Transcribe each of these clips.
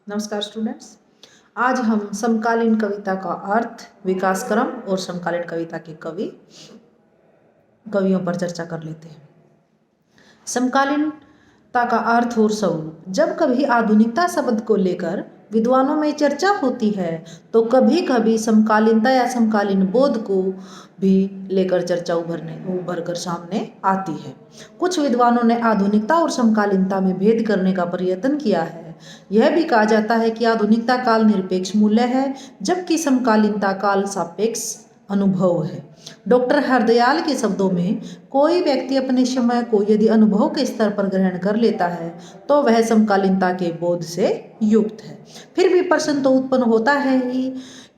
नमस्कार स्टूडेंट्स। आज हम समकालीन कविता का अर्थ, विकास क्रम और समकालीन कविता के कवियों पर चर्चा कर लेते हैं। समकालीनता का अर्थ और स्वरूप। जब कभी आधुनिकता शब्द को लेकर विद्वानों में चर्चा होती है तो कभी कभी समकालीनता या समकालीन बोध को भी लेकर चर्चा उभर कर सामने आती है। कुछ विद्वानों ने आधुनिकता और समकालीनता में भेद करने का प्रयत्न किया है। यह भी कहा जाता है कि आधुनिकता काल निरपेक्ष मूल्य है जबकि समकालीनता काल सापेक्ष अनुभव है। डॉक्टर हरदयाल के शब्दों में, कोई व्यक्ति अपने समय को यदि अनुभव के स्तर पर ग्रहण कर लेता है तो वह समकालीनता के बोध से युक्त है। फिर भी प्रश्न तो उत्पन्न होता है ही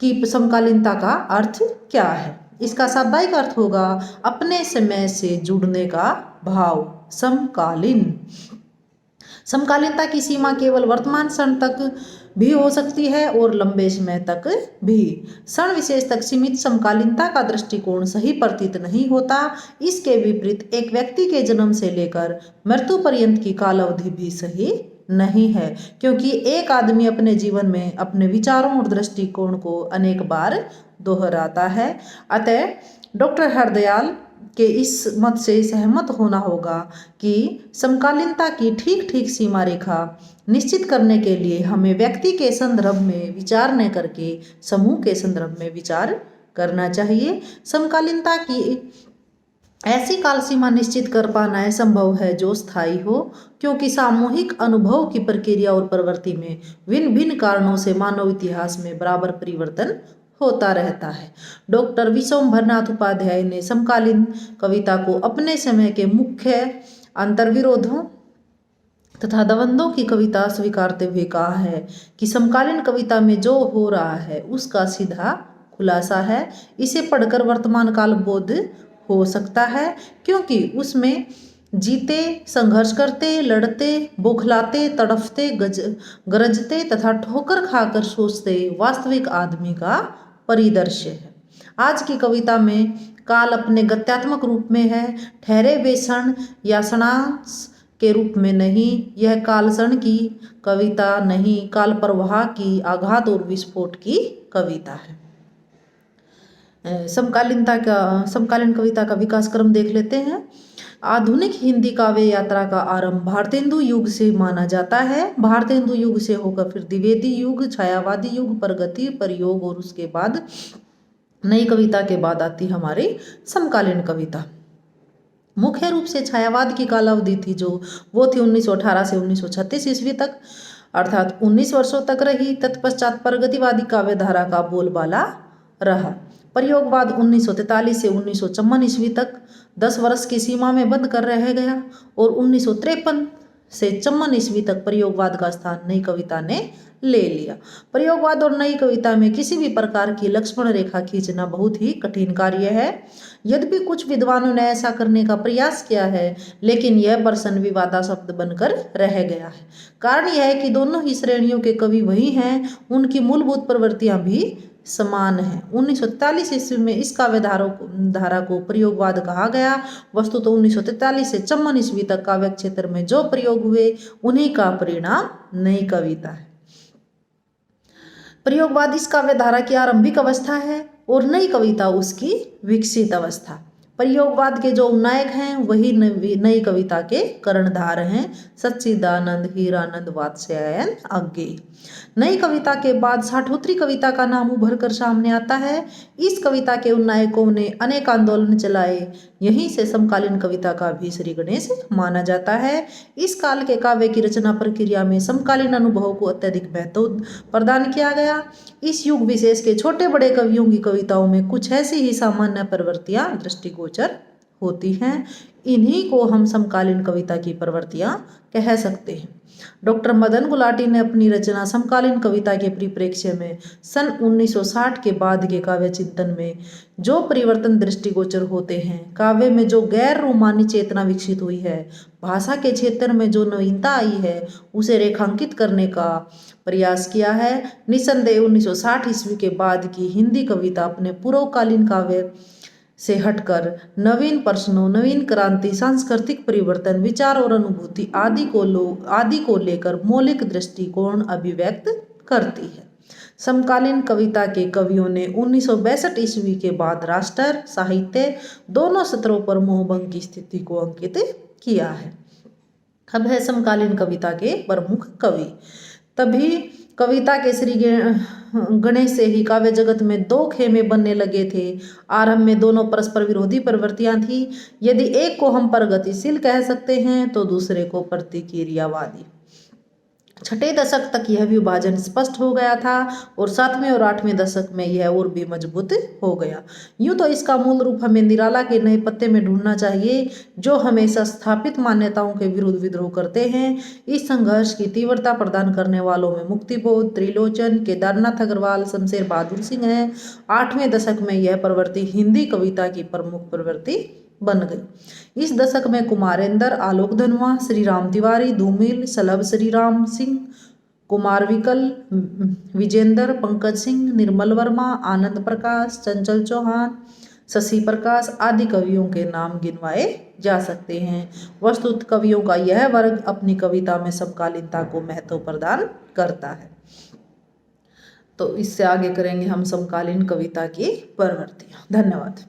कि समकालीनता का अर्थ क्या है। इसका शाब्दिक अर्थ होगा अपने समय से जुड़ने का भाव। समकालीनता की सीमा केवल वर्तमान क्षण तक भी हो सकती है और लंबे समय तक भी। क्षण विशेष तक सीमित समकालीनता का दृष्टिकोण सही प्रतीत नहीं होता। इसके विपरीत एक व्यक्ति के जन्म से लेकर मृत्यु पर्यंत की काल अवधि भी सही नहीं है, क्योंकि एक आदमी अपने जीवन में अपने विचारों और दृष्टिकोण को अनेक बार दोहराता है। अतः डॉक्टर हरदयाल के इस मत से सहमत होना होगा कि समकालीनता की ठीक ठीक सीमा रेखा निश्चित करने के लिए हमें व्यक्ति के संदर्भ में विचार न करके समूह के संदर्भ में विचार करना चाहिए। समकालीनता की ऐसी काल सीमा निश्चित कर पाना असंभव है जो स्थायी हो, क्योंकि सामूहिक अनुभव की प्रक्रिया और प्रवृत्ति में भिन्न भिन्न कारणों से मानव इतिहास में बराबर परिवर्तन होता रहता है। डॉक्टर विश्वम्भरनाथ उपाध्याय ने समकालीन कविता को अपने समय के मुख्य अंतर्विरोधों तथा द्वंद्वों की कविता स्वीकारते हुए कहा है कि समकालीन कविता में जो हो रहा है उसका सीधा खुलासा है। इसे पढ़कर वर्तमान काल बोध हो सकता है, क्योंकि उसमें जीते, संघर्ष करते, लड़ते, बौखलाते, तड़फते, गरजते तथा ठोकर खाकर सोचते वास्तविक आदमी का परिदृश्य है। आज की कविता में काल अपने गत्यात्मक रूप में है, ठहरे हुए क्षण या क्षणांश के रूप में नहीं। यह काल क्षण की कविता नहीं, काल प्रवाह की, आघात और विस्फोट की कविता है। समकालीन कविता का विकास क्रम देख लेते हैं। आधुनिक हिंदी काव्य यात्रा का आरंभ भारतेंदु युग से माना जाता है। भारतेंदु युग से होकर फिर द्विवेदी युग, छायावादी युग, प्रगति, प्रयोग और उसके बाद नई कविता के बाद आती हमारी समकालीन कविता। मुख्य रूप से छायावाद की कालावधि थी वो थी 1918 से 1936 ईस्वी तक, अर्थात 19 वर्षों तक रही। तत्पश्चात प्रगतिवादी काव्य धारा का बोलबाला रहा। प्रयोगवाद 1943 से 1954 ईस्वी तक 10 वर्ष की सीमा में बंद कर रह गया और 1953 से 54 ईस्वी तक प्रयोगवाद का स्थान नई कविता ने ले लिया। प्रयोगवाद और नई कविता में किसी भी प्रकार की लक्ष्मण रेखा खींचना बहुत ही कठिन कार्य है। यद्यपि कुछ विद्वानों ने ऐसा करने का प्रयास किया है, लेकिन यह प्रश्न विवादास्पद बनकर रह गया है। कारण यह है कि दोनों ही श्रेणियों के कवि वही हैं, उनकी मूलभूत प्रवृत्तियां भी समान है। 1943 ईस्वी में इस काव्य धारा को प्रयोगवाद कहा गया। वस्तुतः तो 1943 से 54 ईस्वी तक काव्य क्षेत्र में जो प्रयोग हुए उन्हीं का परिणाम नई कविता है। प्रयोगवाद इस काव्य धारा की आरंभिक अवस्था है और नई कविता उसकी विकसित अवस्था। प्रयोगवाद के जो नायक हैं वही नई कविता के कर्णधार हैं, सच्चिदानंद, हीरानंद, वात्स्यायन, अज्ञेय। नई कविता के बाद साठोत्तरी कविता का नाम उभर कर सामने आता है। इस कविता के उन नायकों ने अनेक आंदोलन चलाए। यहीं से समकालीन कविता का भी श्री गणेश माना जाता है। इस काल के काव्य की रचना प्रक्रिया में समकालीन अनुभव को अत्यधिक महत्व प्रदान किया गया। इस युग विशेष के छोटे बड़े कवियों की कविताओं में कुछ ऐसी ही सामान्य प्रवृत्तियां दृष्टिगोचर होती हैं। इन्हीं को हम समकालीन कविता की प्रवृत्तियां कह सकते हैं। डॉक्टर मदन गुलाटी ने अपनी रचना समकालीन कविता के परिप्रेक्ष्य में सन 1960 के बाद के काव्य चिंतन में जो परिवर्तन दृष्टिगोचर होते हैं, काव्य में जो गैर रोमानी चेतना विकसित हुई है, भाषा के क्षेत्र में जो नवीनता आई है, उसे रेखांकित करने का प्रयास किया है। निस्संदेह 1960 ईस्वी के बाद की हिंदी कविता अपने पूर्वकालीन काव्य से हटकर नवीन प्रश्नों, नवीन क्रांति, सांस्कृतिक परिवर्तन, विचार और अनुभूति आदि को लेकर मौलिक दृष्टिकोण अभिव्यक्त करती है। समकालीन कविता के कवियों ने 1962 ईस्वी के बाद राष्ट्र, साहित्य दोनों स्तरों पर मोहभंग की स्थिति को अंकित किया है। अब है समकालीन कविता के प्रमुख कवि। तभी कविता के श्री गणेश से ही काव्य जगत में दो खेमे बनने लगे थे। आरंभ में दोनों परस्पर विरोधी प्रवृत्तियां थी। यदि एक को हम प्रगतिशील कह सकते हैं तो दूसरे को प्रतिक्रियावादी। छठे दशक तक यह विभाजन स्पष्ट हो गया था और 7वें और 8वें दशक में यह और भी मजबूत हो गया। यूं तो इसका मूल रूप हमें निराला के नए पत्ते में ढूंढना चाहिए, जो हमेशा स्थापित मान्यताओं के विरुद्ध विद्रोह करते हैं। इस संघर्ष की तीव्रता प्रदान करने वालों में मुक्तिबोध, त्रिलोचन, केदारनाथ अग्रवाल, शमशेर बहादुर सिंह हैं। 8वें दशक में यह प्रवृत्ति हिंदी कविता की प्रमुख प्रवृत्ति बन गई। इस दशक में कुमारेंद्र, आलोक धनवा, श्री राम तिवारी, धूमिल, सलभ श्री राम सिंह, कुमार विकल, विजेंद्र, पंकज सिंह, निर्मल वर्मा, आनंद प्रकाश, चंचल चौहान, शशि प्रकाश आदि कवियों के नाम गिनवाए जा सकते हैं। वस्तुतः कवियों का यह वर्ग अपनी कविता में समकालीनता को महत्व प्रदान करता है। तो इससे आगे करेंगे हम समकालीन कविता की प्रवृत्तियां। धन्यवाद।